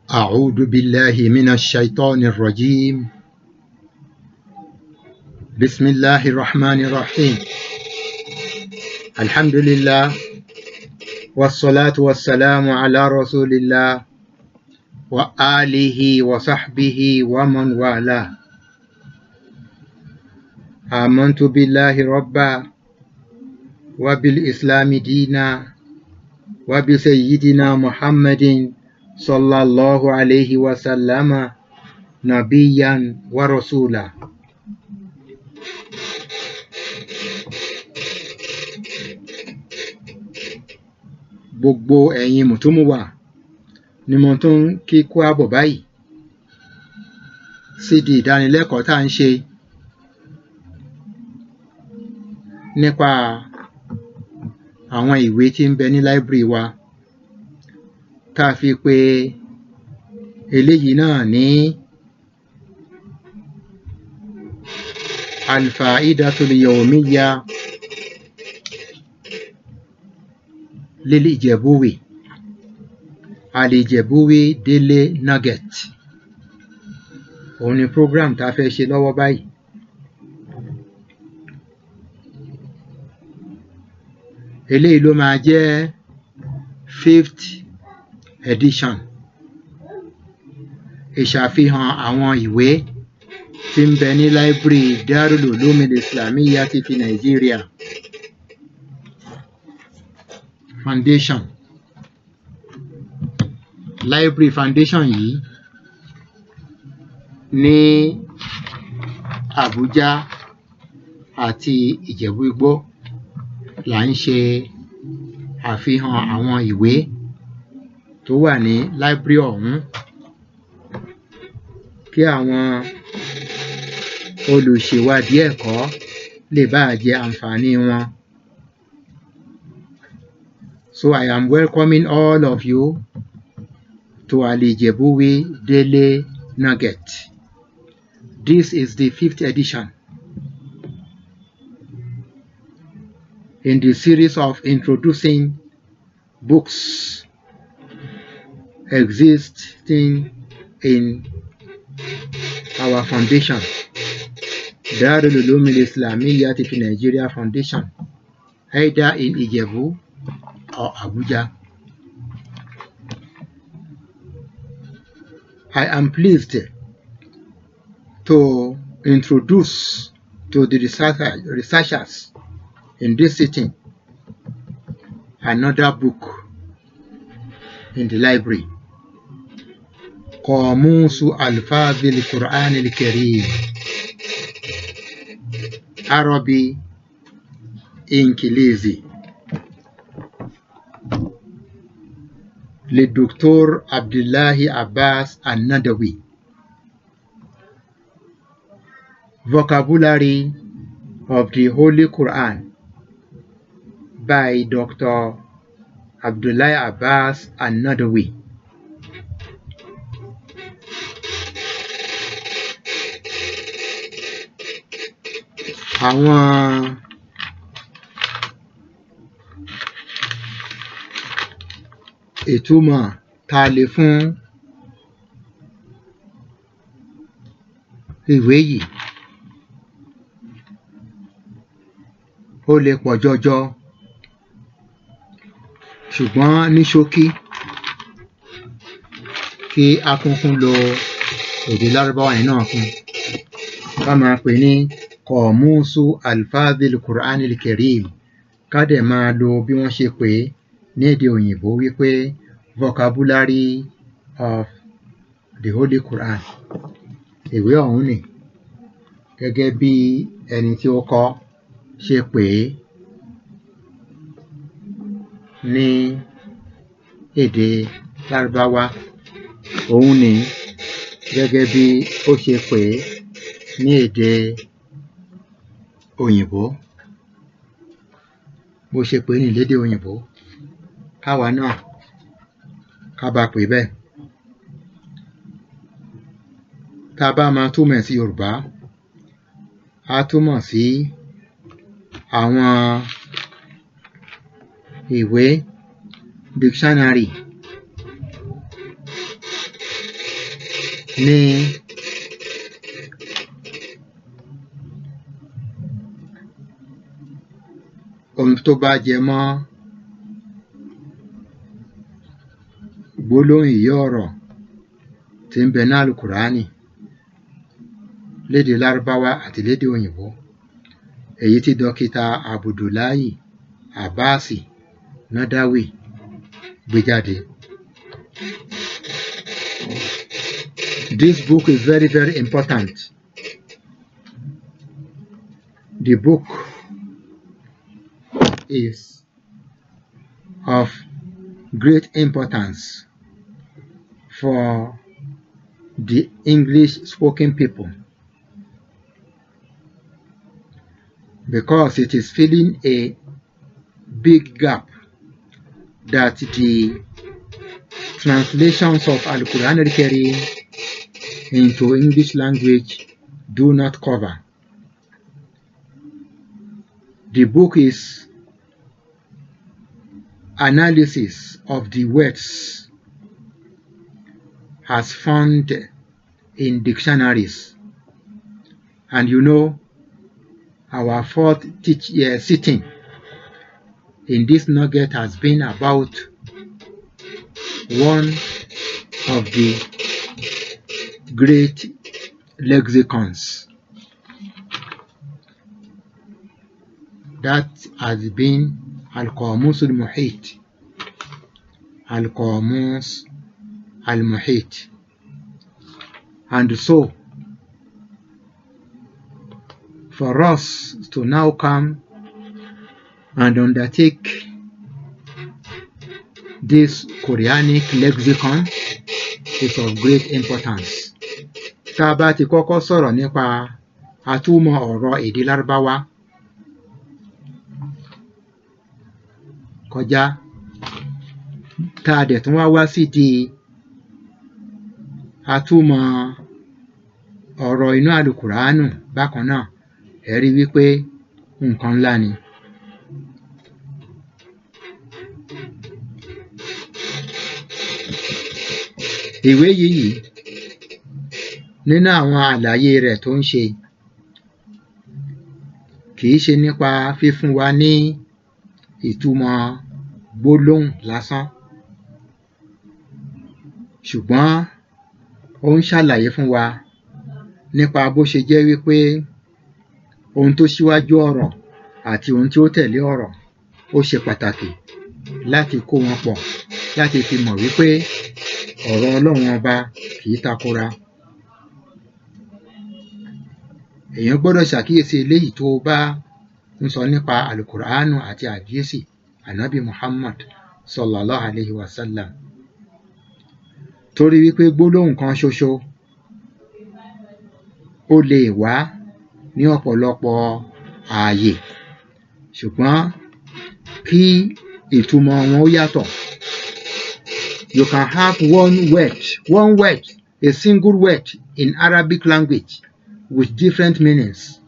أعوذ بالله من الشيطان الرجيم. بسم الله الرحمن الرحيم. الحمد لله والصلاة والسلام على رسول الله وآله وصحبه ومن والاه. آمنت بالله ربا وبالإسلام دينا وبسيدنا محمد صلى الله عليه وسلم نبيا ورسولا. Gbogbo ẹ̀yin mùtúmùwà ni mo tún kí kú àbọ̀ báyìí sídi ìdánilẹ́kọ̀ọ́ tá à ń ṣe nípa àwọn ìwé tí ń bẹ ní láíbírì wa, tá a fi pe eléyìí náà ní Al-Fa'idatul Yawmiyya Lil-Ijebuwi, Al-Ijebuwi Daily Nugget. Òun ni program tá a fẹ́ ṣe lọ́wọ́ báyìí. Eléyìí ló máa jẹ́ 5th edition, ìṣàfihàn àwọn ìwé tí ń bẹ ní láíbírì Darul Uloom Al-Islamiyya ti fi Nàìjíríà Foundation. Library Foundation yìí ní Àbújá àti Ìjẹ̀bú-Igbó là ń ṣe àfihàn àwọn ìwé tó wà ní láíbírì ọ̀hún kí àwọn olùṣèwádìí ẹ̀kọ́ lè bá jẹ àǹfààní wọn. So I am welcoming all of you to Al-Ijebuwi Daily Nugget. This is the 5th edition in the series of introducing books existing in our foundation, Darul Uloom Al-Islamiyya ti fi Nigeria Foundation, either in Ijebu or Abuja. I am pleased to introduce to the researchers in this sitting another book in the library, Qamusu Alfazil Quran al-Kareem, Arabic Ingilizi, للدكتور عبد الله عباس الندوي. Vocabulary of the Holy Quran by Dr. Abdullah Abbas An-Nadawi. Àwọn ìtumọ̀ tá a lè fún ìwé yìí ó lè pọ̀ jọjọ, ṣùgbọ́n ní ṣókí kí a kúnkún lo èdè lárúbáwá yìí náà fún, ká máa pè ní Qamusu Alfazil Quran al-Kareem, ká dẹ̀ máa lo bí wọ́n ṣe pè é ní èdè òyìnbó wípé Vocabulary of the Holy Quran. Ìwé ọ̀hún ni gẹ́gẹ́ bí ẹni tí ó kọ ṣe pè é ní èdè lárúbáwá, òun ni gẹ́gẹ́ bí ó ṣe pè é ní èdè òyìnbó. Bó ṣe pè é ní lédè òyìnbó, káwa náà ká bá pè bẹ́ẹ̀. Tá a bá máa túmọ̀ sí Yorùbá, á túmọ̀ sí àwọn ìwé dictionary ní ohun tó bá jẹ mọ́ gbólóhùn ìyá ọ̀rọ̀ tí ń bẹ ní Al-Qur'ani lédè Lárúbáwá àti lédè òyìnbó, èyí tí dókítà Abdullahi Abbas Nadawi gbé jáde. This book is very, very important. The book is of great importance for the English-spoken people because it is filling a big gap that the translations of Al-Quran al-Karim into English language do not cover. The book is analysis of the words as found in dictionaries. And you know, our fourth sitting in this nugget has been about one of the great lexicons that has been Al-Qamus al-Muhit. Al-Qamus al-Muhit. And so, for us to now come and undertake this Quranic lexicon is of great importance. Tá a bá ti kọ́kọ́ sọ̀rọ̀ nípa àtúmọ̀ ọ̀rọ̀ èdè Lárúbáwá kọjá, tá a dẹ̀ tún wá sí di àtúmọ̀ ọ̀rọ̀ inú Al-Qur'anu bákan náà, ẹ rí wípé nǹkan ńlá ni. Ìwé yìí nínú àwọn àlàyé rẹ̀ tó ń ṣe kìí ṣe nípa fífún wa ní ìtumọ̀ gbólóhùn lásán, ṣùgbọ́n ó ń ṣàlàyé fún wa nípa bó ṣe jẹ́ wípé ohun tó ṣíwájú ọ̀rọ̀ àti ohun tí ó tẹ̀lé ọ̀rọ̀ ó ṣe pàtàkì láti kó wọn pọ̀ láti fi mọ̀ wípé ọ̀rọ̀ Ọlọ́run ọba kìí takora. Èèyàn gbọ́dọ̀ ṣàkíyèsí eléyìí tó bá ń sọ nípa Al-Qur'anu àti àdíyèsí Ànábì Muhammad sallallahu alayhi wa sallam. Torí wípé gbólóhùn kan ṣoṣo ó lè wá ní ọ̀pọ̀lọpọ̀ ààyè, ṣùgbọ́n kí ìtumọ̀ wọn ó yàtọ̀. You can have one word, a single word in Arabic language with different meanings.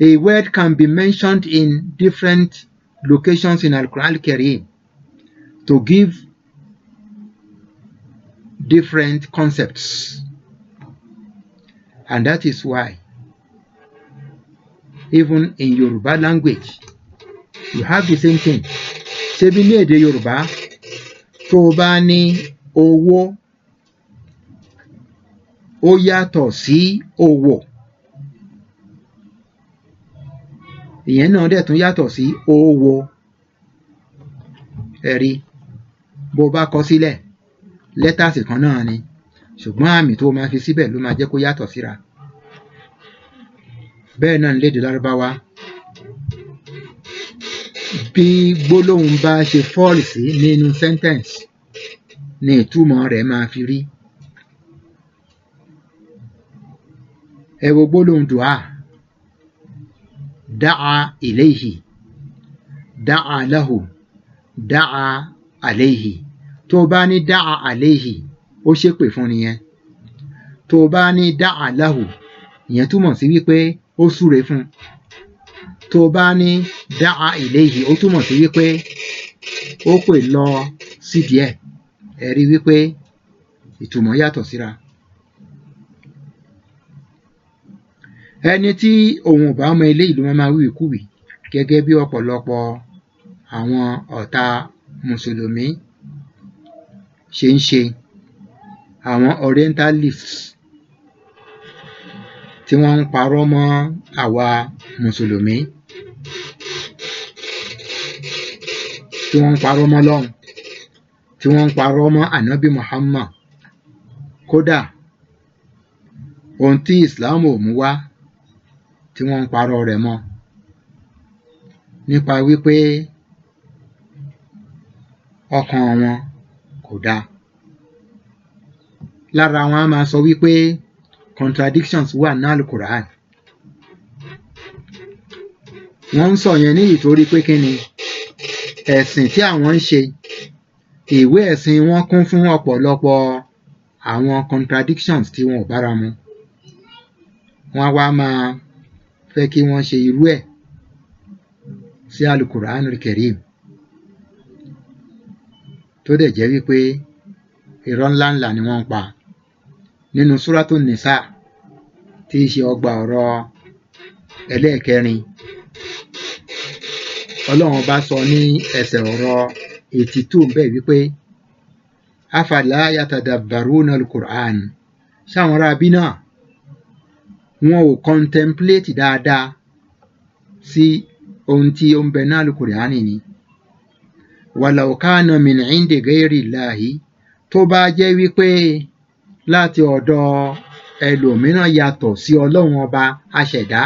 A word can be mentioned in different locations in Al-Quran al-Karim to give different concepts. And that is why even in Yoruba language, you have the same thing. Ṣebí ní èdè Yorùbá tó bá ní owó ó yàtọ̀ sí òwò, ìyẹn náà dẹ̀ tún yàtọ̀ sí owó. Ẹ̀rí bó bá kọ sílẹ̀ lẹ́tàsì kan náà ni, ṣùgbọ́n àmì tó máa fi síbẹ̀ ló máa jẹ́ kó yàtọ̀ síra. Bẹ́ẹ̀ náà lédè Lárúbáwá, bí gbólóhùn bá ṣe fall sí nínú sentence ni ìtumọ̀ rẹ̀ máa fi rí. Ẹ wo gbólóhùn dùá, da'a ilayhi, da'a lahu, da'a alayhi. Tó bá ní da'a alayhi, ó ṣépè fún nìyẹn. Tó bá ní da'a lahu, ìyẹn túmọ̀ sí wípé ó súre fún. Tó bá ní da'a ilayhi, ó túmọ̀ sí wípé ó pè lọ sídìí ẹ̀. Ẹ rí wípé ìtumọ̀ yàtọ̀ síra. Ẹni tí òun ò bá mọ eléyìí ló máa wíwìkúwìí gẹ́gẹ́ bí ọ̀pọ̀lọpọ̀ àwọn ọ̀tá mùsùlùmí ṣe ń ṣe, àwọn orientalists tí wọ́n ń parọ́ mọ́ àwa mùsùlùmí, tí wọ́n ń parọ́ mọ́ Ọlọ́hun, tí wọ́n ń parọ́ mọ́ Ànábì Muhammad. Kódà ohun tí Islam ò mú wá tí wọ́n ń parọ́ rẹ̀ mọ́ nípa wípé ọkàn wọn kò dáa. Lára wọn a máa sọ wípé contradictions wà ní Al-Quran. Wọ́n ń sọ yẹn ní ìtorí pé kí ni ẹ̀sìn tí àwọn ń ṣe, ìwé ẹ̀sìn wọn kún fún ọ̀pọ̀lọpọ̀ àwọn contradictions tí wọn ò bára mu. Wọ́n á wá máa fẹ́ kí wọ́n ṣe irú ẹ̀ sí Al-Quran Al-Karim, tó dẹ̀ jẹ́ wípé irọ́ ńláńlá ni wọ́n ń pa. Nínú Súratun Nisa tí í ṣe ọgbà ọ̀rọ̀ ẹlẹ́ẹ̀kẹrin, Ọlọ́run bá sọ ní ẹsẹ̀ ọ̀rọ̀ 82 ńbẹ̀ wípé afala yatadabbaruna al-Qur'an, ṣáwọn ará bí náà wọn ò contemplate dáadáa sí ohun tí ó ń bẹ ní Al-Qur'an ni. Walau kana min indi ghayri Allahi, tó bá jẹ́ wípé láti ọ̀dọ̀ ẹlòmíràn yàtọ̀ sí Ọlọ́run ọba aṣẹ̀dá,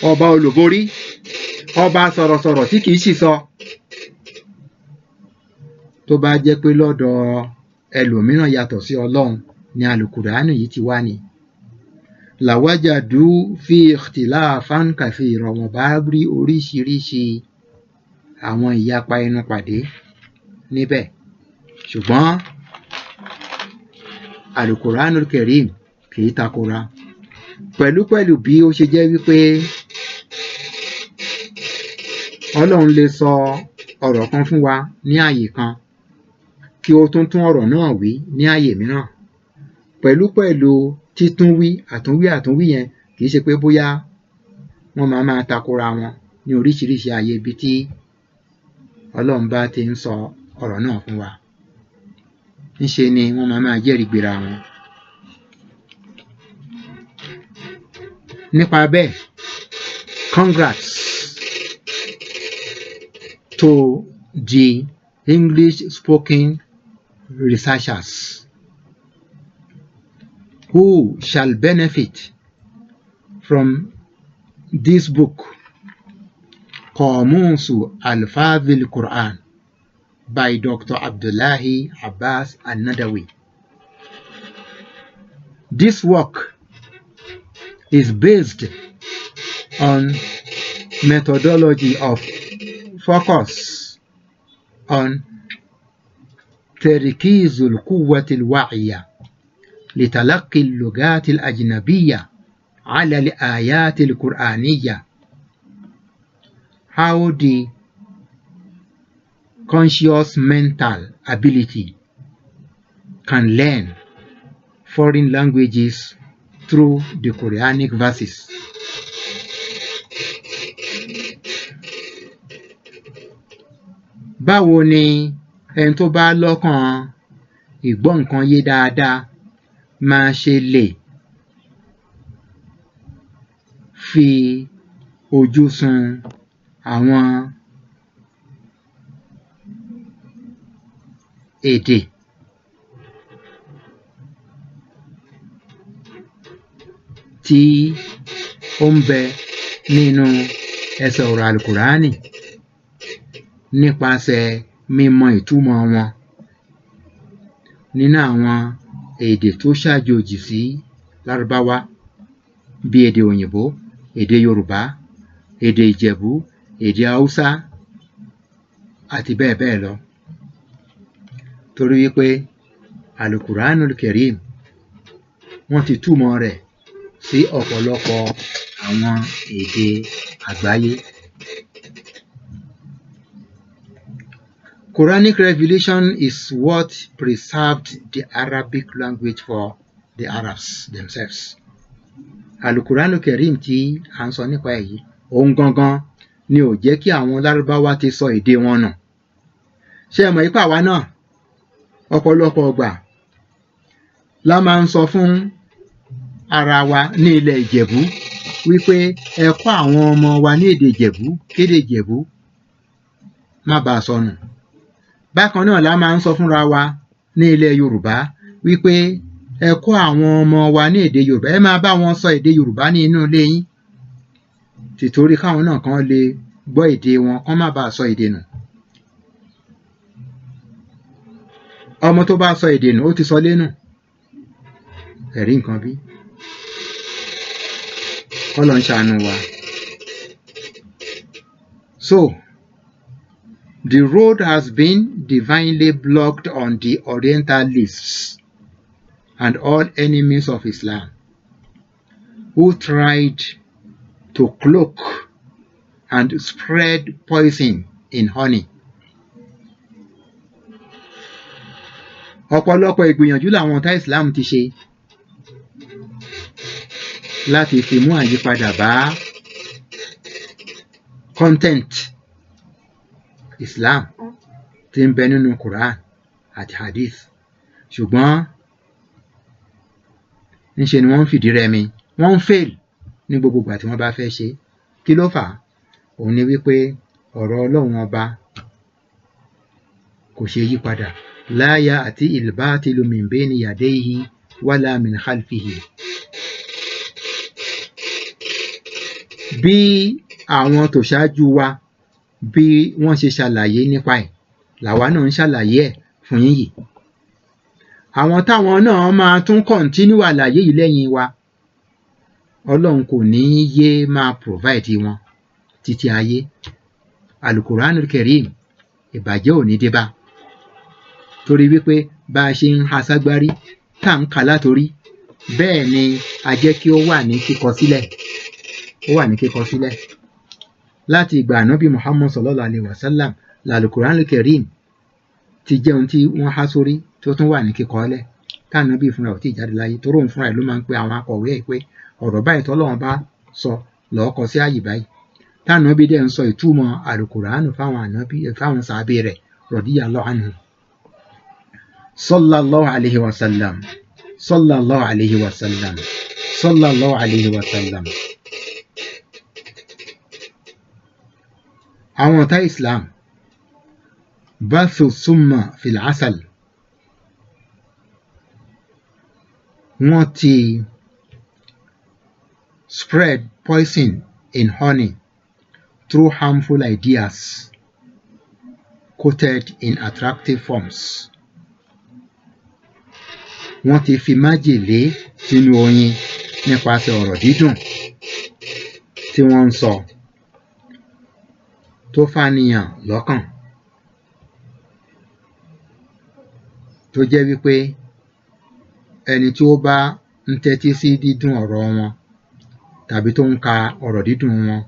ọba olùborí, ọba sọ̀rọ̀sọ̀rọ̀ tí kìí sì sọ, tó bá jẹ́ pé lọ́dọ̀ ẹlòmíràn yàtọ̀ sí Ọlọ́run ni Al-Qur'ani yìí ti wá ni, lawajadu fi ikhtilafan kathira, wọ́n bá rí oríṣiríṣi àwọn ìyapa ẹnu pàdé níbẹ̀. Ṣùgbọ́n Al-Qur'anul Karim kìí takora, pẹ̀lú bí ó ṣe jẹ́ wípé Ọlọ́run lè sọ ọ̀rọ̀ kan fún wa ní àyè kan kí ó tún ọ̀rọ̀ náà wí ní àyè mìíràn. Pẹ̀lú títún àtúnwí yẹn kìí ṣe pé bóyá wọ́n máa takora wọn ní oríṣiríṣi àyè ibi tí Ọlọ́run bá ti ń sọ ọ̀rọ̀ náà fún wa. Ńṣe ni wọ́n máa jẹ́rìí gbéra wọn. Nípa bẹ́ẹ̀, congrats to the English spoken researchers who shall benefit from this book, Qamusu Alfazil Quran by Dr. Abdullahi Abbas Al-Nadawi. This work is based on methodology of focus on تركيز القوة الواعية لتلقي اللغات الأجنبية على الآيات القرآنية. How the conscious mental ability can learn foreign languages through the Quranic verses. Báwo ni ẹni tó bá lọ́kàn ìgbọ́ nǹkan yé dáadáa máa ṣe lè fi ojú sun àwọn èdè tí ó ń bẹ nínú ẹsẹ̀ ọ̀rọ̀ Al-Qur'ani nípasẹ̀ mímọ̀ ìtumọ̀ wọn nínú àwọn èdè tó ṣàjòjì sí Lárúbáwá bí èdè òyìnbó, èdè Yorùbá, èdè Ìjẹ̀bú, èdè Haúsá àti bẹ́ẹ̀ bẹ́ẹ̀ lọ. Torí wípé Al-Qur'anul Karim wọ́n ti túmọ̀ rẹ̀ sí ọ̀pọ̀lọpọ̀ àwọn èdè àgbáyé. Quranic revelation is what preserved the Arabic language for the Arabs themselves. Al-Qur'an al-Karim tí à ń sọ nípa èyí, òun gangan ni ò jẹ́ kí àwọn Lárúbáwá ti sọ èdè wọn nù. Ṣé ẹ mọ̀ ipá wa náà ọ̀pọ̀lọpọ̀ ọgbà la máa ń sọ fún ara wa ní ilẹ̀ Ìjẹ̀bú wípé ẹ kọ́ àwọn ọmọ wa ní èdè Ìjẹ̀bú kédè Ìjẹ̀bú má bàa sọnù. Bákan náà la máa ń sọ fúnra wa ní ilẹ̀ Yorùbá wípé ẹ kọ́ àwọn ọmọ wa ní èdè Yorùbá, ẹ máa bá wọn sọ èdè Yorùbá ní inú ilé yín tìtorí káwọn náà kan lè gbọ́ èdè wọn kán má bàa sọ èdè nù. Ọmọ tó bá sọ èdè nù ó ti sọ lé nù. Ẹ̀rí nǹkan bí? K'Ọlọ́run ń ṣàánú wa. So, the road has been divinely blocked on the Orientalists and all enemies of Islam who tried to cloak and spread poison in honey. Ọ̀pọ̀lọpọ̀ ìgbìyànjú làwọn ọ̀tá Islam ti ṣe láti fi mú àyípadà bá content Islam tí ń bẹ nínú Quran àti Hadith, ṣùgbọ́n níṣe ni wọ́n ń fìdí rẹmi, wọ́n ń fail ní gbogbo ìgbà tí wọ́n bá fẹ́ ṣe. Kí ló fà á? Òun ni wípé ọ̀rọ̀ Ọlọ́run ọba kò ṣe yí padà. La ya'tihil batilu min bayni yadayhi wala min khalfihi. Bí àwọn tòṣáájú wa bí wọ́n ṣe ṣàlàyé nípa ẹ̀ làwa náà ń ṣàlàyé ẹ̀ fún yín yìí. Àwọn táwọn náà máa tún continue àlàyé yìí lẹ́yìn wa, Ọlọ́run kò ní yé máa provide wọn títí ayé. Al-Qur'an al-Karim ìbàjẹ́ ò ní dé bá, torí wípé bá a ṣe ń ha ságbárí tá ń kà látorí, bẹ́ẹ̀ ni a jẹ́ kí ó wà ní kíkọ sílẹ̀. Ó wà ní kíkọ sílẹ̀. Láti ìgbà Ànábì Muhammad sallallahu alaihi wasallam l'Al-Qur'an al-Karim ti jẹ́ ohun tí wọ́n há sórí tó tún wà ní kíkọ lẹ̀ t'Ànábì fúnra ò tí ì jáde láyé, torí òun fúnra ẹ̀ ló máa ń pe àwọn akọ̀wé ẹ̀ pé ọ̀rọ̀ báyìí t'Ọlọ́run bá sọ lọ́ọ́ kọ sí àyè báyìí. T'Ànábì dẹ̀ ń sọ ìtumọ̀ Al-Qur'an fáwọn sàábé rẹ̀ radiyallahu anhum. Sallallahu alaihi wasallam, sallallahu alaihi wasallam, sallallahu alaihi wasallam. Àwọn ọ̀tá Islam bathu summa fil asal, wọ́n ti spread poison in honey through harmful ideas quoted in attractive forms. Wọ́n ti fi májèlé sínú oyin nípasẹ̀ ọ̀rọ̀ dídùn tí wọ́n ń sọ tó fàníyàn lọ́kàn, tó jẹ́ wípé ẹni tí ó bá ń tẹ́tí sí dídùn ọ̀rọ̀ wọn tàbí tó ń ka ọ̀rọ̀ dídùn wọn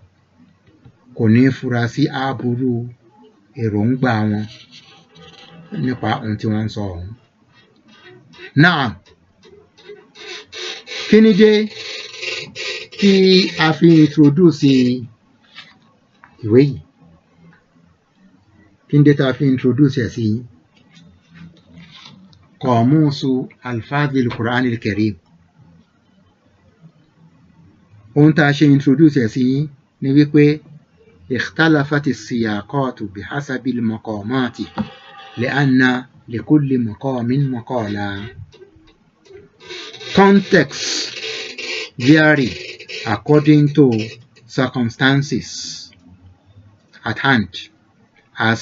kò ní fura sí aburú èròǹgbà wọn nípa ohun tí wọ́n ń sọ ọ̀hún. Náà, kí ni dé tí a fi introduce ìwé yìí? Kí ni dé tí a fi introduce ẹ̀ sí Qamusu Alfadhil Qur'an al-Karim? Ohun tá a ṣe introduce ẹ̀ sí ni wípé ikhtalafati siyaqatu bihasabi al-maqamati li'anna likulli maqamin maqala. Context vary according to circumstances at hand as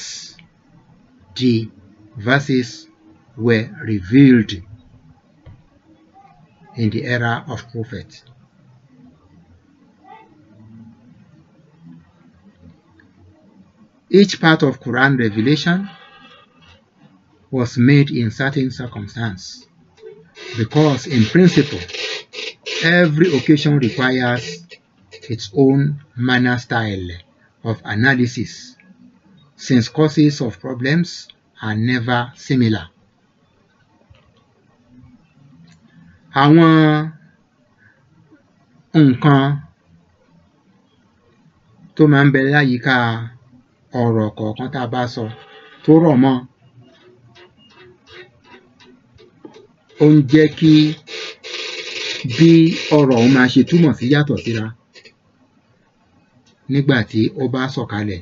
the verses were revealed in the era of Prophet. Each part of Quran revelation was made in certain circumstance, because in principle every occasion requires its own manner style of analysis, since causes of problems are never similar. Àwọn nǹkan tó máa ń bẹ láyìíká ọ̀rọ̀ kọ̀ọ̀kan tá a bá sọ tó rọ̀ mọ́ ó ń jẹ́ kí bí ọ̀rọ̀ ọ̀hún máa ṣe túmọ̀ sí yàtọ̀ síra nígbà tí ó bá sọ̀kalẹ̀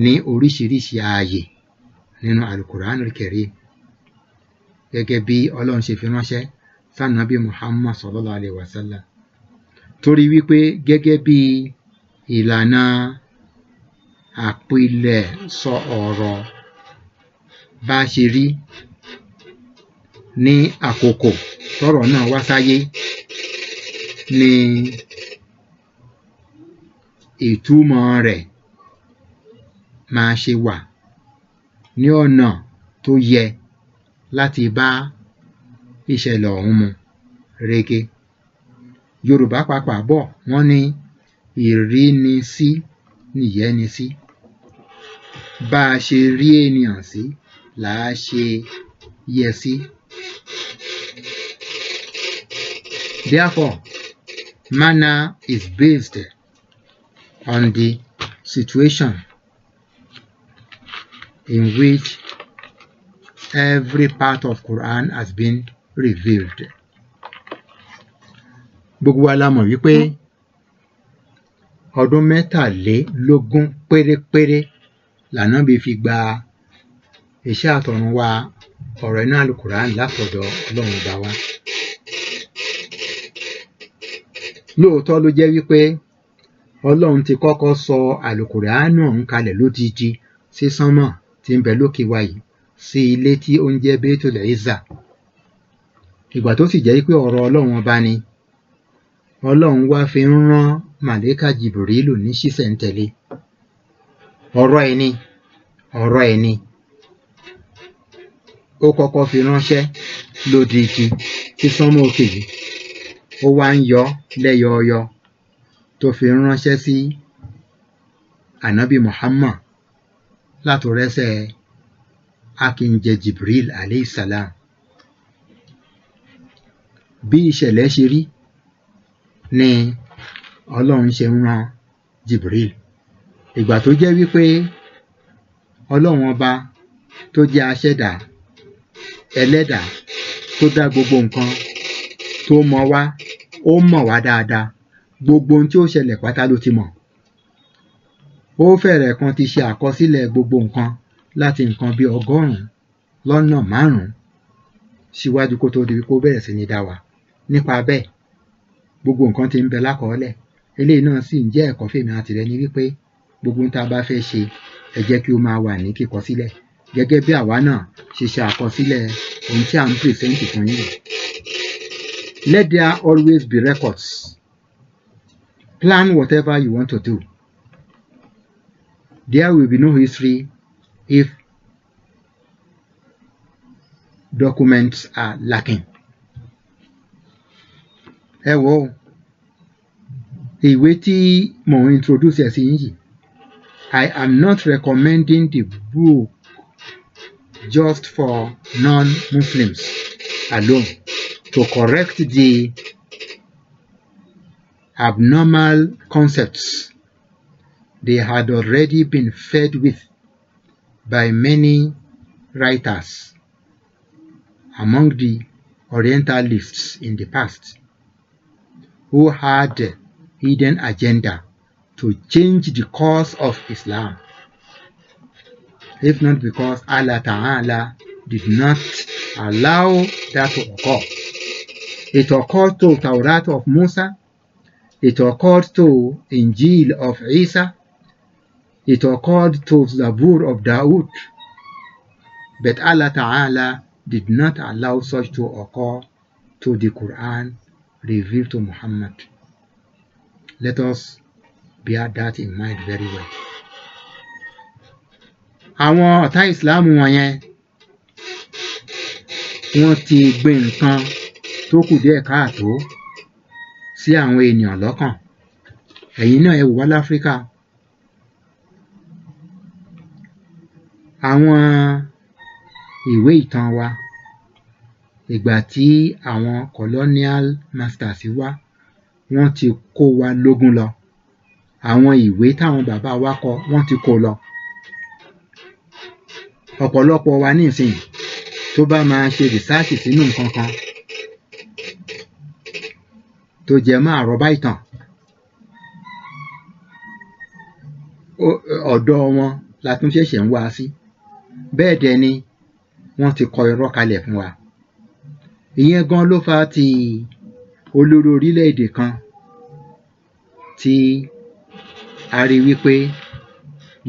ní oríṣiríṣi ààyè nínú Al-Qur'an al-Karim gẹ́gẹ́ bí Ọlọ́run ṣe fi ránṣẹ́ sànàbí Muhammad sallallahu alayhi wa sallam torí wípé gẹ́gẹ́ bí ìlànà àpilẹ̀sọ ọ̀rọ̀ bá ṣe rí ní àkókò tọ́rọ̀ náà wá sáyé ni ìtumọ̀ rẹ̀ máa ṣe wà ní ọ̀nà tó yẹ láti bá ìṣẹ̀lẹ̀ ọ̀hún mu rege. Yorùbá pàápàá bọ̀ wọ́n ní ìrínisí nìyẹ́nisí. Bá a ṣe rí ènìyàn sí là á ṣe yẹ sí. Therefore, manner is based on the situation in which every part of Quran has been revealed. Gbogbo wa la mọ̀ wípé ọdún 23 pérépéré l'Ànábì fi gba iṣẹ́ àtọ̀run wá ọ̀rọ̀ inú Al-Qur'an látọ̀dọ̀ Ọlọ́run Ọba wa. Lóòótọ́ ló jẹ́ wípé Ọlọ́run ti kọ́kọ́ sọ Al-Qur'an náà ń kalẹ̀ lódidi sí sánmọ̀ tí ń bẹ lókè wa yìí sí ilé tí ó ń jẹ́ Baitul Izza. Ìgbà tó sì jẹ́ wípé ọ̀rọ̀ Ọlọ́run Ọba ni Ọlọ́run wá fi ń rán Màlẹ́kà Jibrilu ní ṣísẹ̀ntẹ̀lé. Ọ̀rọ̀ ẹni ó kọ́kọ́ fi ránṣẹ́ lódidi sí sánmọ̀ òkè yìí ó wá ń yọ lẹ́yọọyọ tó fi ránṣẹ́ sí Ànábì Muhammad látòrẹ́sẹ̀ akínjẹ Jibril alayhi salam. Bí ìṣẹ̀lẹ̀ ṣe rí ni Ọlọ́run ṣe ń rán Jibril. Ìgbà tó jẹ́ wípé Ọlọ́run Ọba tó jẹ́ aṣẹ̀dá ẹlẹ́dàá tó dá gbogbo nǹkan tó mọ̀ wá ó mọ̀ wá dáadáa gbogbo ohun tí ó ṣẹlẹ̀ pátá ló ti mọ̀. Ó fẹ́rẹ̀ kan ti ṣe àkọsílẹ̀ gbogbo nǹkan láti nǹkan bí 100 síwájú kó tó di kó bẹ̀rẹ̀ sí ní dá wa. Nípa bẹ́ẹ̀ gbogbo nǹkan tí ń bẹ lákọọ́lẹ̀ eléyìí náà sì ń jẹ́ ẹ̀kọ́ fèmí àti rẹ ní wípé gbogbo ohun tá a bá fẹ́ ṣe ẹ jẹ́ kí ó máa wà ní kíkọ sílẹ̀ gẹ́gẹ́ bí àwa náà ṣe ṣe àkọsílẹ̀ ohun tí à ń pèsèǹtì fún yín. Let there always be records. Plan whatever you want to do. There will be no history if documents are lacking. Ẹ wò ó, ìwé tí mò ń introduce ẹ̀ sí yín yìí, I am not recommending the book just for non-Muslims alone to correct the abnormal concepts they had already been fed with by many writers among the Orientalists in the past who had a hidden agenda to change the course of Islam, if not because Allah Ta'ala did not allow that to occur. It occurred to Tawrat of Musa, it occurred to Injil of Isa, it occurred to Zabur of Dawood, but Allah Ta'ala did not allow such to occur to the Quran revealed to Muhammad. Let us bear that in mind very well. Àwọn ọ̀tá ìsìláàmù wọ̀nyẹn wọ́n ti gbé nǹkan tó kù díẹ̀ káàtó sí àwọn ènìyàn lọ́kàn. Ẹ̀yin náà ẹ wò wá láfíríkà. àwọn ìwé ìtàn wa ìgbà tí àwọn colonial masters wá wọ́n ti kó wa lógún lọ àwọn ìwé táwọn bàbá wa kọ wọ́n ti kó lọ ọ̀pọ̀lọpọ̀ wa nísìnyí tó bá máa ṣe research sínú nǹkan kan tó jẹ mọ́ àrọ́bá ìtàn ọ̀dọ̀ wọn la tún ṣẹ̀ṣẹ̀ ń wá sí bẹ́ẹ̀ dẹ̀ ni wọ́n ti kọ irọ́ kalẹ̀ fún wa ìyẹn gan ló fà ti olórí orílẹ̀-èdè kan tí a rí wípé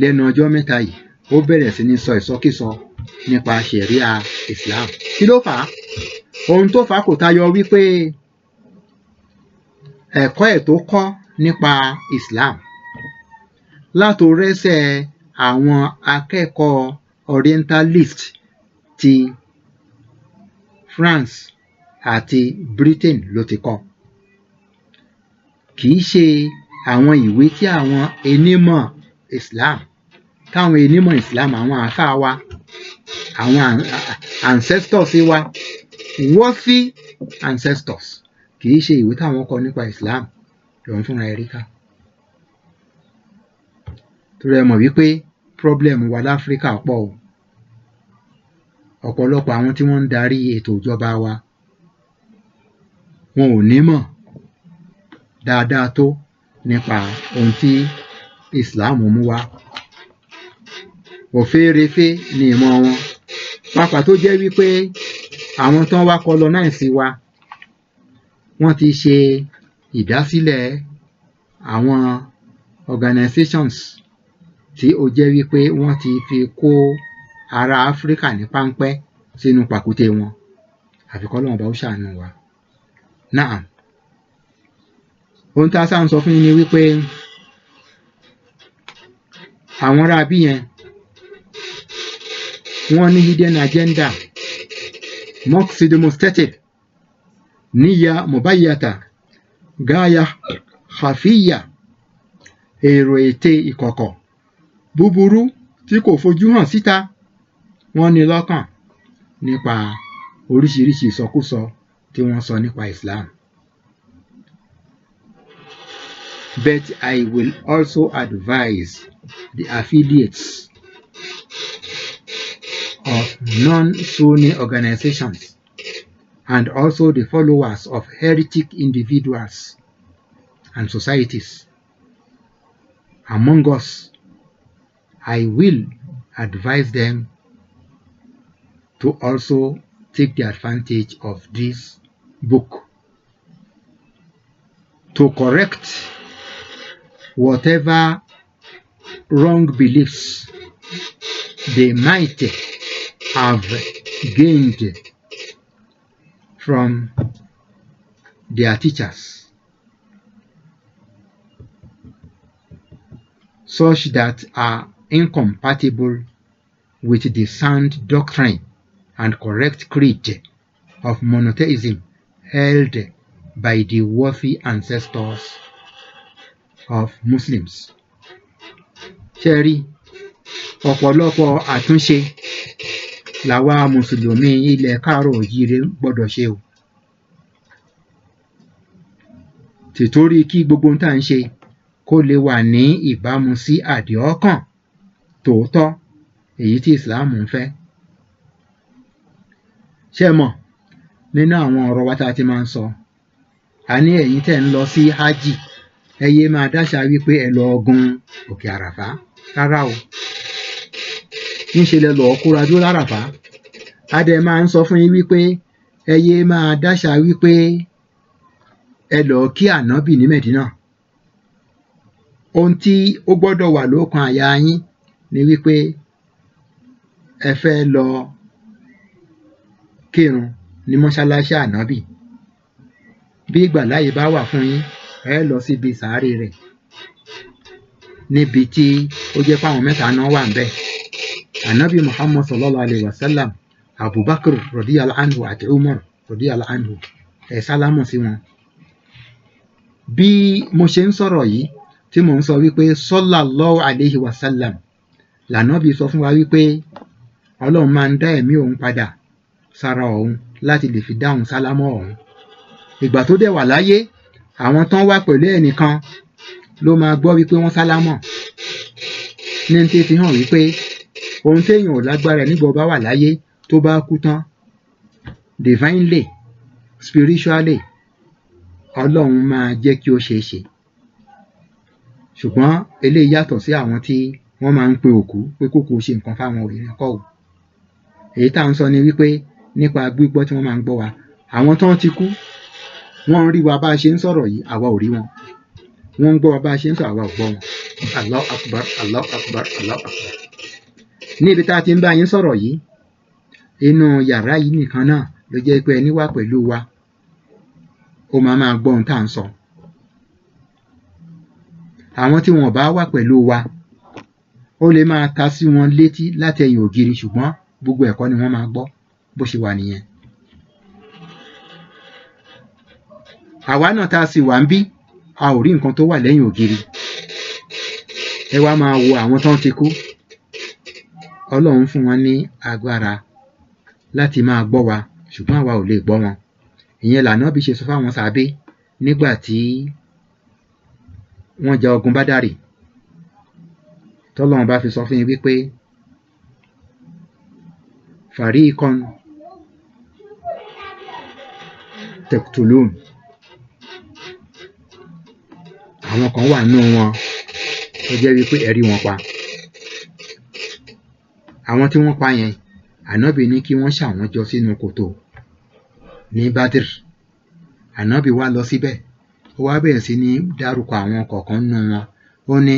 lẹ́nu ọjọ́ mẹ́ta yìí ó bẹ̀rẹ̀ sí ní sọ ìsọkísọ nípa ṣẹ̀ríà Islam kí ló fà á ohun tó fà á kò tayọ wípé ẹ̀kọ́ ẹ̀ tó kọ́ nípa Islam látòrẹ́sẹ̀ àwọn akẹ́kọ̀ọ́ orientalist ti France àti Britain ló ti kọ́ kìí ṣe àwọn ìwé tí àwọn onímọ̀ Islam táwọn onímọ̀ Islam àwọn àfáà wa àwọn ancestors wa worthy ancestors kìí ṣe ìwé táwọn kọ nípa Islam lòun fúnra ẹ̀ rí ká torí ẹ mọ̀ wípé problem wa láfíríkà pọ̀ o ọ̀pọ̀lọpọ̀ àwọn tí wọ́n ń darí ètò ìjọba wa wọn ò nímọ̀ dáadáa tó nípa ohun tí Islam mú wá òféèrèfé ni ìmọ̀ wọn pàápàá tó jẹ́ wípé àwọn tán wá colonize wa wọ́n ti ṣe ìdásílẹ̀ àwọn organizations tí ó jẹ́ wípé wọ́n ti fi kó ará Áfíríkà ní páńpẹ́ sínú pàkúté wọn àfi k'Ọlọ́run bá ó ṣàánú wa náà ohun tá a sáà ń sọ fún yín ni wípé àwọn ará bí yẹn wọ́n ní hidden agenda maqsid mustatir níyà mubayyata gáyà khafiyya èrò ète ìkọ̀kọ̀ búburú tí kò fojú hàn síta wọ́n ní lọ́kàn nípa oríṣiríṣi ìsọkúsọ tí wọ́n sọ nípa Islam. But I will also advise the affiliates of non-Sunni organizations and also the followers of heretic individuals and societies among us. I will advise them to also take the advantage of this book to correct whatever wrong beliefs they might have gained from their teachers, such that are incompatible with the sound doctrine and correct creed of monotheism held by the worthy ancestors of Muslims. Ṣẹ́rí ọ̀pọ̀lọpọ̀ àtúnṣe làwa mùsùlùmí ilẹ̀ káàárọ̀ oòjíire gbọ́dọ̀ ṣe o. Tìtorí kí gbogbo tá ń ṣe kó lè wà ní ìbámu sí àdìọ́kàn tòótọ́ èyí tí Islam ń fẹ́. Ṣé mọ̀ nínú àwọn ọ̀rọ̀ wa tá a ti máa ń sọ a ní ẹ̀yin tẹ́ ń lọ sí hajj ẹ yé máa dáṣà wípé ẹ lọ gun òkè àràfá rárá o níṣe lẹ lọ kóra dúró láràfá a dẹ̀ máa ń sọ fún yín wípé ẹ yé máa dáṣà wípé ẹ lọ kí ànábì ní Mẹ̀dínà ohun tí ó gbọ́dọ̀ wà lọ́kàn àyà yín ni wípé ẹ fẹ́ lọ kírun ní mọ́ṣáláṣí ànábì bí ìgbàláyè bá wà fún yín ẹ lọ síbi sàárè rẹ̀ níbi tí ó jẹ́ fáwọn mẹ́ta náà wà ń bẹ̀ ànábì Muhammad sallallahu alayhi wa sallam Abubakar radiyallahu anhu àti Umar radiyallahu anhu ẹ sálámù sí wọn. Bí mo ṣe ń sọ̀rọ̀ yìí tí mò ń sọ wípé sallallahu alayhi wa sallam lànábì sọ fún wa wípé Ọlọ́run máa ń dá ẹ̀mí òun padà sára òun láti lè fi dáhùn sálámọ̀ òun. Ìgbà tó dẹ̀ wà láyé, àwọn tán wà pẹ̀lú ẹnìkan ló máa gbọ́ wípé wọ́n sálámọ̀, ní tí fi hàn wípé ohun téèyàn ò lágbára nígbà ó bá wà láyé, tó bá kú tán divinely, spiritually, Ọlọ́run máa jẹ́ kí ó ṣeé ṣe. Ṣùgbọ́n eléyìí yàtọ̀ sí àwọn tí wọ́n máa ń pe òkú pé kókú ṣe nǹkan fáwọn òyìnbó kọ́ ò. Èyí tá à ń sọ ni wípé nípa gbígbọ́ tí wọ́n máa ń gbọ́ wa, àwọn tán ti kú wọ́n ń rí wa bá a ṣe ń sọ̀rọ̀ yìí, àwa ò rí wọn. Wọ́n ń gbọ́ wa bá a ṣe ń sọ̀rọ̀, àwa ò gbọ́ wọn. Allahu Akbar, Allahu Akbar, Allahu Akbar. Ní ibi tá a ti ń bá yín sọ̀rọ̀ yìí, inú yàrá yìí nìkan náà ló jẹ́ pé ẹni wà pẹ̀lú wa ó máa gbọ́ ohun tá à ń sọ. Àwọn tí wọn bá wà pẹ̀lú wa ó lè máa ta sí wọn létí láti ẹ̀yìn ògiri, ṣùgbọ́n gbogbo ẹ̀kọ́ ni wọ́n máa gbọ́. Bó ṣe wà nìyẹn. Àwa náà tá a sì wà ń bí, a ò rí nǹkan tó wà lẹ́yìn ògiri. Ẹ wá máa wo àwọn tán ti kú. Ọlọ́run fún wọn ní agbára láti máa gbọ́ wa, ṣùgbọ́n àwa ò lè gbọ́ wọn. Ìyẹn l'Ànábì ṣe sọ fáwọn sàábé nígbà tí wọ́n ja ogun Bádàrì, tọ́lọ́run bá fi sọ fún yín wípé fariqan taqtulun, àwọn kan wà nínú wọn tó jẹ́ wípé ẹ rí wọn pa. Àwọn tí wọ́n pa yẹn, Ànábì ní kí wọ́n ṣà wọ́n jọ sínú kòtò ní Badr. Ànábì wá lọ síbẹ̀, ó wá bẹ̀rẹ̀ sí ní dárúkọ àwọn kọ̀ọ̀kan nínú wọn. Ó ní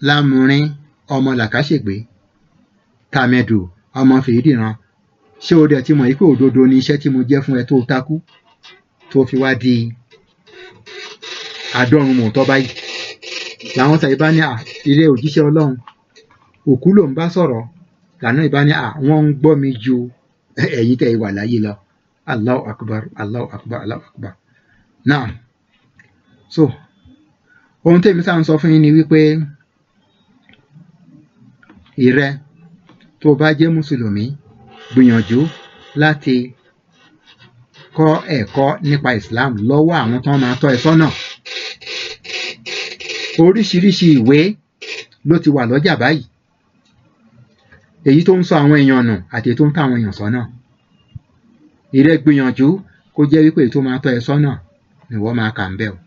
Lámùrín ọmọ Làkàṣègbè, Tàmẹ̀dù ọmọ Fèyídìran, ṣé o dẹ̀ ti mọ̀ wípé òdodo ni iṣẹ́ tí mo jẹ́ fún ẹ tó takú tó fi wá di àádọ́rùn mọ̀tọ́ báyìí. Làwọn sàyè bá ní ilé òjíṣẹ́ Ọlọ́run, òkú ló ń bá sọ̀rọ̀. Lànà ìbá ní wọ́n ń gbọ́ mi ju ẹ̀yin tẹ́ wà láyé lọ. Allahu Akbar, Allahu Akbar, Allahu Akbar. Now, so ohun tèmi sáà ń sọ fún yín ni wípé ìrẹ tó bá jẹ́ mùsùlùmí, gbìyànjú láti kọ́ ẹ̀kọ́ nípa Islam lọ́wọ́ àwọn tó máa tọ́ ẹ sọ́nà. Oríṣiríṣi ìwé ló ti wà lọ́jà báyìí, èyí tó ń sọ àwọn èèyàn nù àti èyí tó ń tọ́ àwọn èèyàn sọ́nà. Ìrẹ gbìyànjú kó jẹ́ wípé èyí tó máa tọ́ ẹ sọ́nà ni wọ́n máa kà ń bẹ̀ o.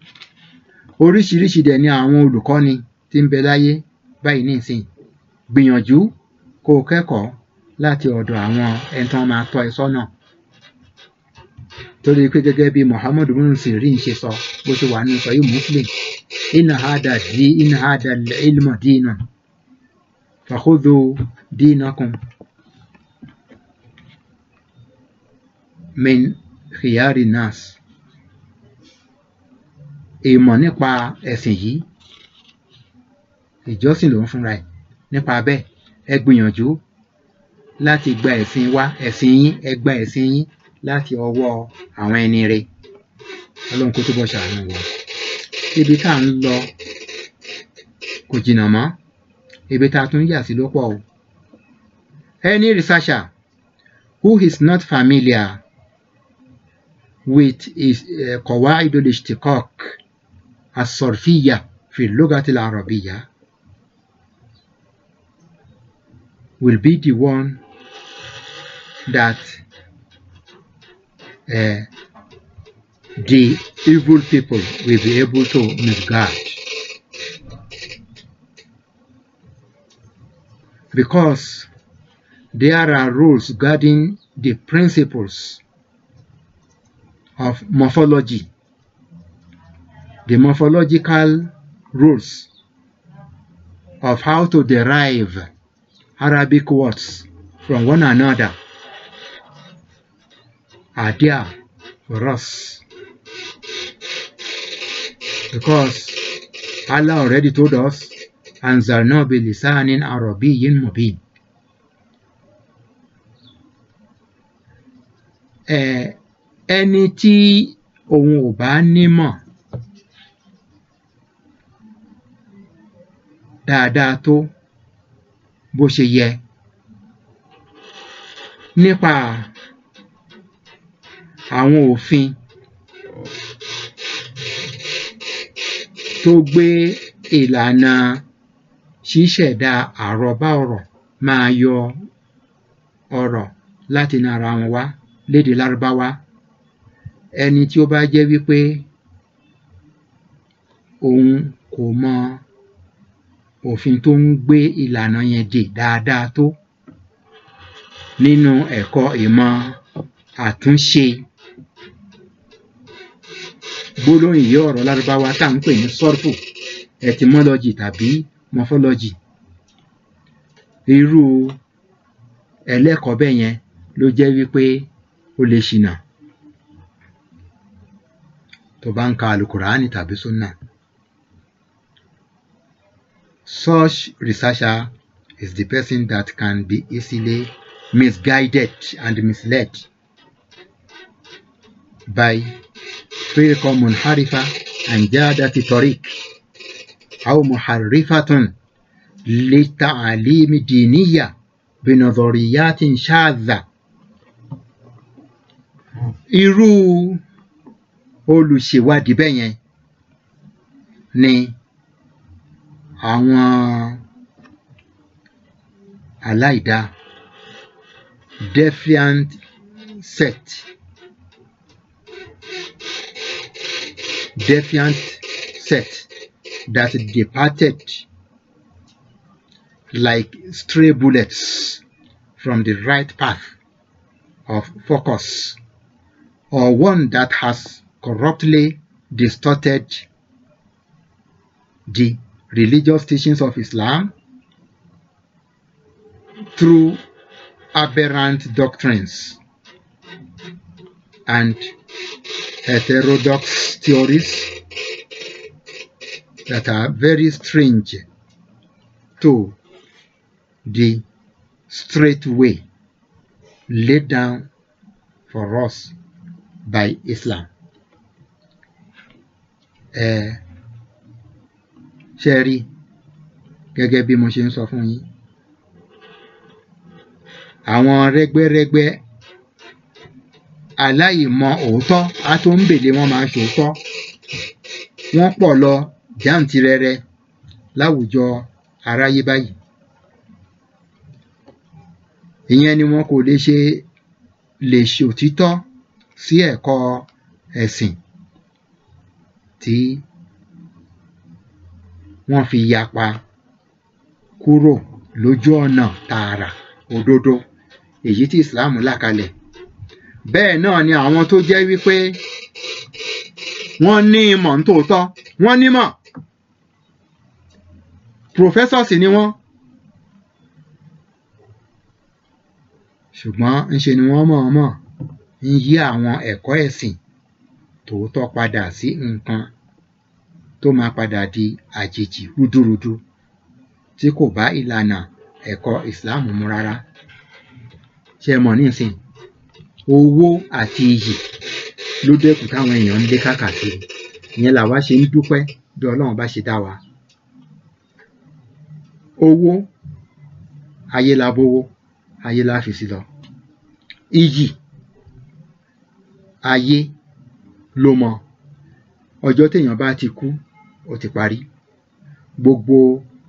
Oríṣiríṣi dẹ̀ ni àwọn olùkọ́ni tí ń bẹ láyé báyìí nísìnyí. Gbìyànjú kó o kẹ́kọ̀ọ́ láti ọ̀dọ̀ àwọn ẹni tó máa tọ́ ẹ sọ́nà. Torí pé gẹ́gẹ́ bí Muhammadu bin Sirin ṣe sọ, bó ṣe wà nínú Sahih Muslim, inna hada al-ilma dinun fakhudhu dinakum min khiyari nas. Ìmọ̀ nípa ẹ̀sìn yìí, ìjọsìn ló ń fúnra ẹ̀. Nípa bẹ́ẹ̀, ẹ gbìyànjú láti gba ẹ̀sìn wa, ẹ̀sìn yín, ẹ gba ẹ̀sìn yín láti ọwọ́ àwọn ẹni rere. Ọlọ́run kó túbọ̀ ṣàánú wa. Ibi tá à ń lọ kò jìnnà mọ́, ibi tá a tún yà sí ló pọ̀ o. Any researcher who is not familiar with his قواعد الاشتقاق الصرفية في اللغة العربية will be the one that the evil people will be able to misguide. Because there are rules guarding the principles of morphology, the morphological rules of how to derive Arabic words from one another are there for us. Because Allah already told us, أنزلنا بلسان عربي مبين. Ẹni tí òun ò bá nímọ̀ dáadáa tó bó ṣe yẹ nípa àwọn òfin tó gbé ìlànà ṣíṣẹ̀dá àrọ́bá ọ̀rọ̀ máa yọ ọ̀rọ̀ láti inú ara wọn wá lédè Lárúbáwá. Ẹni tí ó bá jẹ́ wípé òun kò mọ òfin tó ń gbé ìlànà yẹn dè dáadáa tó nínú ẹ̀kọ́ ìmọ̀ àtúnṣe gbólóhùn ìyẹ́ ọ̀rọ̀ Lárúbáwá tá à ń pè ní sọ́rfù, etymology tàbí morphology, irú ẹlẹ́kọ̀ọ́ bẹ́ẹ̀ yẹn ló jẹ́ wípé ó lè ṣìnà tó bá ń ka Al-Qur'ani tàbí Sunnah. Such researcher is the person that can be easily misguided and misled by فرق منحرفة عن جادة طريق أو محرفة للتعاليم الدينية بنظريات شاذة. Irú olùṣèwádìí bẹ́ẹ̀ yẹn ni àwọn aláìdá defiant sect that departed like stray bullets from the right path of focus, or one that has corruptly distorted the religious teachings of Islam through aberrant doctrines and heterodox theories that are very strange to the straight way laid down for us by Islam. Ṣé rí gẹ́gẹ́ bí mo ṣe ń sọ fún yín, àwọn rẹ́gbẹ́rẹ́gbẹ́ aláìmọ̀ òótọ́ á tó ń bèlè wọn máa ṣòótọ́, wọ́n pọ̀ lọ jàǹtìrẹrẹ láwùjọ aráyé báyìí. Ìyẹn ni wọn kò lè ṣòtítọ́ sí ẹ̀kọ́ ẹ̀sìn tí wọ́n fi yapa kúrò lójú ọ̀nà tààrà òdodo èyí tí Islam là kalẹ̀. Bẹ́ẹ̀ náà ni àwọn tó jẹ́ wípé wọ́n ní ìmọ̀ nítòótọ́, wọ́n nímọ̀, professors ni wọ́n, ṣùgbọ́n ńṣe ni wọ́n mọ̀ọ́mọ̀ ń yí àwọn ẹ̀kọ́ ẹ̀sìn tòótọ́ padà sí nǹkan tó máa padà di àjèjì rúdurùdu tí kò bá ìlànà ẹ̀kọ́ Islam mu rárá. Ṣé ẹ mọ̀ nísìn, owó àti iyì ló dẹ́kù táwọn èèyàn ń lé káàkiri. Ìyẹn làwa ṣe ń dúpẹ́ bí Ọlọ́run bá ṣe dá wa. Owó, ayé la bówó, ayé la fi sí lọ. Iyì, ayé ló mọ. Ọjọ́ téèyàn bá ti kú, ó ti parí. Gbogbo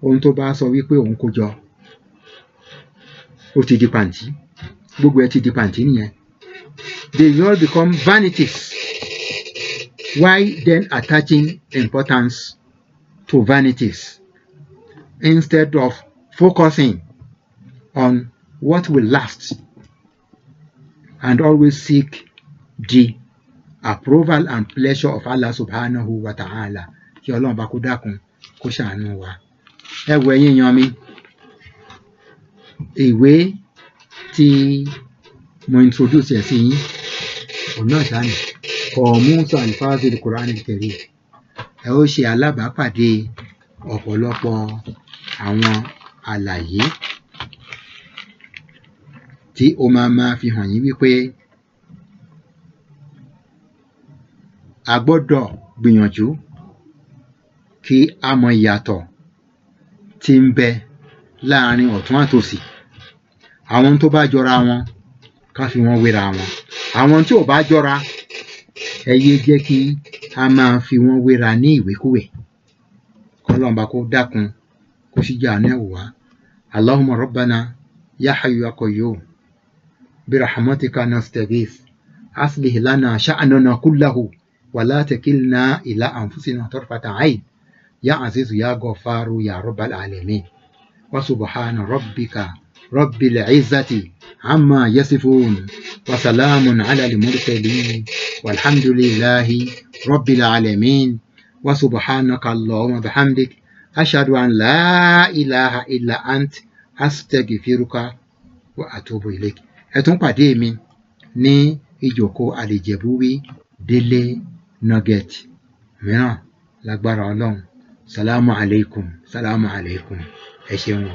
ohun tó bá sọ wípé òun kó jọ, ó ti di pàǹtí. Gbogbo ẹ ti di pàǹtí nìyẹn. They all become vanities. Why then attaching importance to vanities instead of focusing on what will last and always seek the approval and pleasure of Allah subhanahu wa ta'ala? Kí Ọlọ́run bá kó dákun kó ṣàánú wa. Ẹ wo ẹ̀yin èèyàn mi, ìwé tí mo introduce ẹ̀ sí yín òun náà ṣáà ní Qamus Alfaz al-Qur'an al-Karim. Ẹ ó ṣe alábàápàdé ọ̀pọ̀lọpọ̀ àwọn àlàyé tí ó máa fi hàn yín wípé a gbọ́dọ̀ gbìyànjú kí a mọ ìyàtọ̀ tí ń bẹ láàrin ọ̀tún àtòsì. Àwọn tó bá jọra wọn ká fi wọ́n wéra wọn àwọn tí ò bá jọra ẹ yé jẹ́ kí a máa fi wọ́n wéra ní ìwékúwè kọ́lọ́run bá kó dákun kó sì jẹ́ àánú ẹ̀ wò wá Allahumma rabbana ya hayyu ya qayyum birahmatika nastaghith aslih lana sha'nana kullahu wa la takilna ila anfusina tarfata ayn ya azizu ya ghafaru ya rabbal alamin wa subhana rabbika rabbil izzati amma yasifun wa salamun ala al mursalin walhamdulillahi rabbil alamin wa subhanaka allahumma bihamdik ashhadu an la ilaha illa ant astaghfiruka wa atubu ilayk ẹ tún pàdé mi ní ìjókòó àlìjẹ̀búwí délé nugget mìíràn lágbára ọlọ́run salamu alaikum ẹ ṣeun o.